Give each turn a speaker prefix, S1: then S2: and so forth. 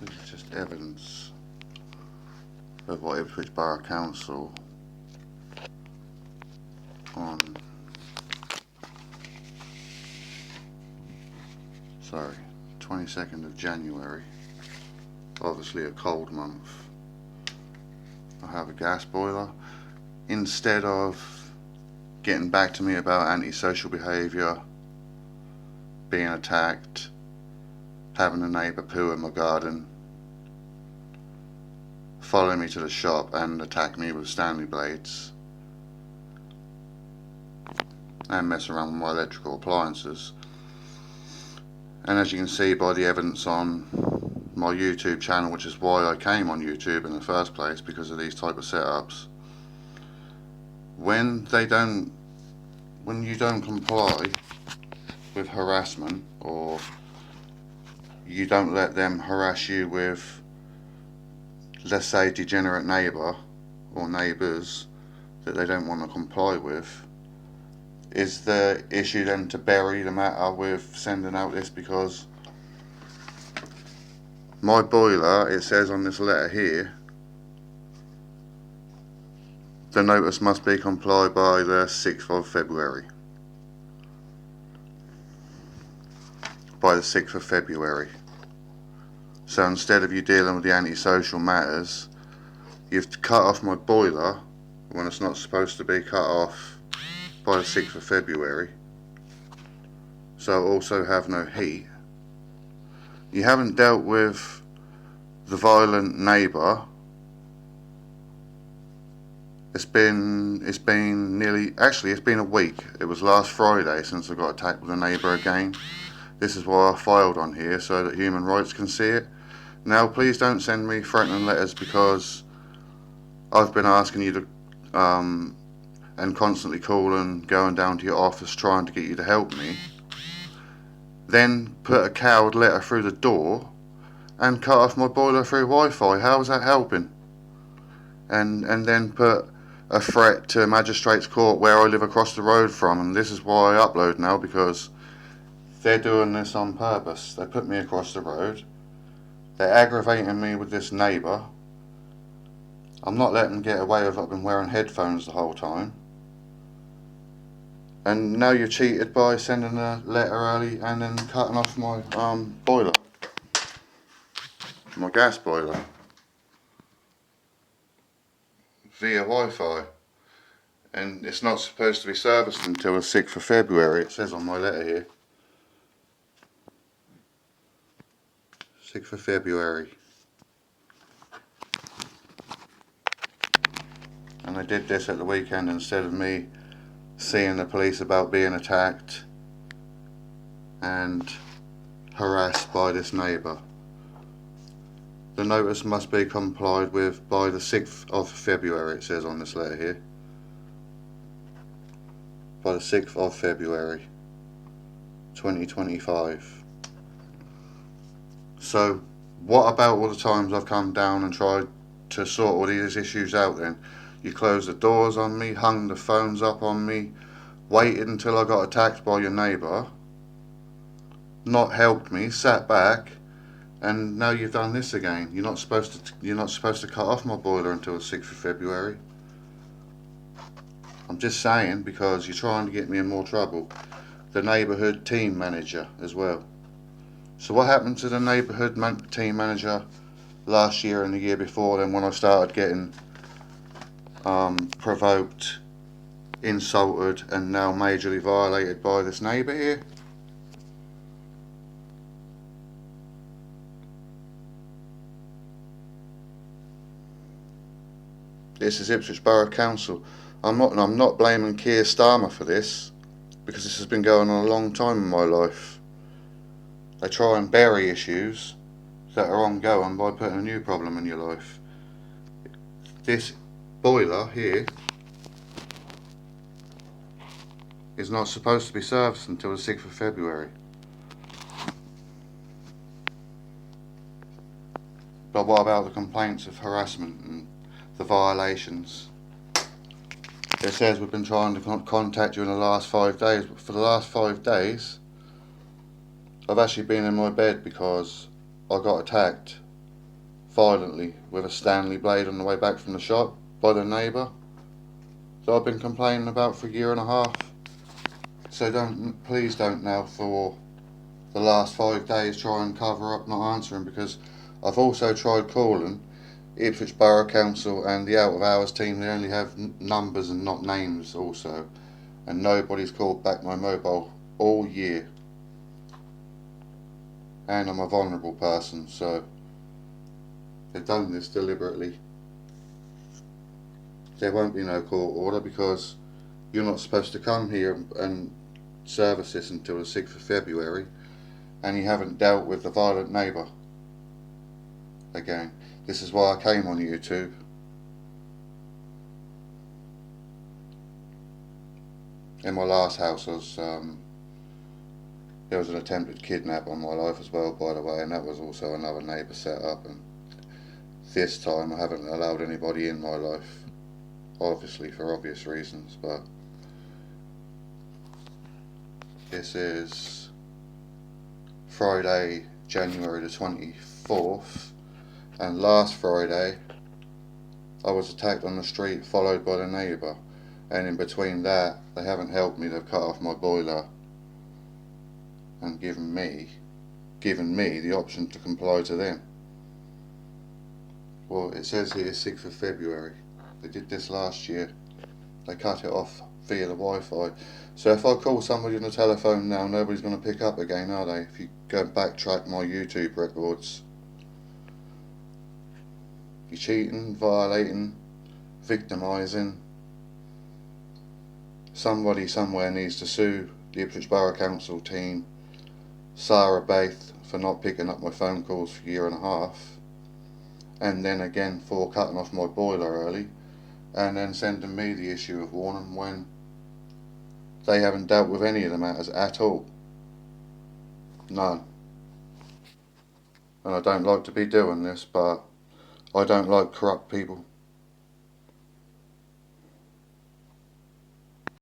S1: This is just evidence of what Ipswich Borough Council on 22nd of January, obviously a cold month. I have a gas boiler. Instead of getting back to me about antisocial behaviour, being attacked, having a neighbour poo in my garden, follow me to the shop and attack me with Stanley blades, and mess around with my electrical appliances. And as you can see by the evidence on my YouTube channel, which is why I came on YouTube in the first place, because of these type of setups, when you don't comply with harassment, or you don't let them harass you with, let's say, degenerate neighbour or neighbours that they don't want to comply with, is the issue then to bury the matter with sending out this? Because my boiler, it says on this letter here, the notice must be complied by the 6th of February. By the 6th of February. So instead of you dealing with the antisocial matters, you've cut off my boiler when it's not supposed to be cut off by the 6th of February. So I also have no heat. You haven't dealt with the violent neighbour. It's been a week. It was last Friday since I got attacked with a neighbour again. This is why I filed on here, so that human rights can see it. Now please don't send me threatening letters, because I've been asking you to and constantly calling, going down to your office trying to get you to help me. Then put a coward letter through the door and cut off my boiler through Wi-Fi. How is that helping? And then put a threat to magistrates court where I live across the road from, and this is why I upload now, because they're doing this on purpose. They put me across the road. They're aggravating me with this neighbour. I'm not letting them get away with it. I've been wearing headphones the whole time. And now you're cheated by sending a letter early and then cutting off my boiler. My gas boiler. Via Wi-Fi. And it's not supposed to be serviced until the 6th of February. It says on my letter here. 6th of February. And they did this at the weekend instead of me seeing the police about being attacked and harassed by this neighbour. The notice must be complied with by the 6th of February, it says on this letter here. By the 6th of February 2025. So what about all the times I've come down and tried to sort all these issues out then? You closed the doors on me, hung the phones up on me, waited until I got attacked by your neighbour, not helped me, sat back, and now you've done this again. You're not supposed to cut off my boiler until the 6th of February. I'm just saying, because you're trying to get me in more trouble. The neighbourhood team manager as well. So what happened to the neighbourhood team manager last year and the year before then, when I started getting provoked, insulted, and now majorly violated by this neighbour here? This is Ipswich Borough Council. I'm not blaming Keir Starmer for this, because this has been going on a long time in my life. They try and bury issues that are ongoing by putting a new problem in your life. This boiler here is not supposed to be serviced until the 6th of February. But what about the complaints of harassment and the violations? It says we've been trying to contact you in the last 5 days, but for the last 5 days I've actually been in my bed because I got attacked violently with a Stanley blade on the way back from the shop by the neighbour that I've been complaining about for a year and a half. So please don't now for the last 5 days try and cover up not answering, because I've also tried calling Ipswich Borough Council and the out of hours team. They only have numbers and not names also, and nobody's called back my mobile all year. And I'm a vulnerable person, so they've done this deliberately. There won't be no court order because you're not supposed to come here and service this until the 6th of February, and you haven't dealt with the violent neighbour again. This is why I came on YouTube. In my last house there was an attempted kidnap on my life as well, by the way, and that was also another neighbour set up. And this time I haven't allowed anybody in my life, obviously for obvious reasons, but this is Friday, January the 24th, and last Friday I was attacked on the street, followed by the neighbour, and in between that they haven't helped me. They've cut off my boiler and given me the option to comply to them. Well, it says here 6th of February. They did this last year. They cut it off via the Wi-Fi. So if I call somebody on the telephone now, nobody's going to pick up again, are they? If you go and backtrack my YouTube records. You're cheating, violating, victimising. Somebody somewhere needs to sue the Ipswich Borough Council team, Sarah Bath, for not picking up my phone calls for a year and a half, and then again for cutting off my boiler early, and then sending me the issue of warning when they haven't dealt with any of the matters at all. None. And I don't like to be doing this, but I don't like corrupt people.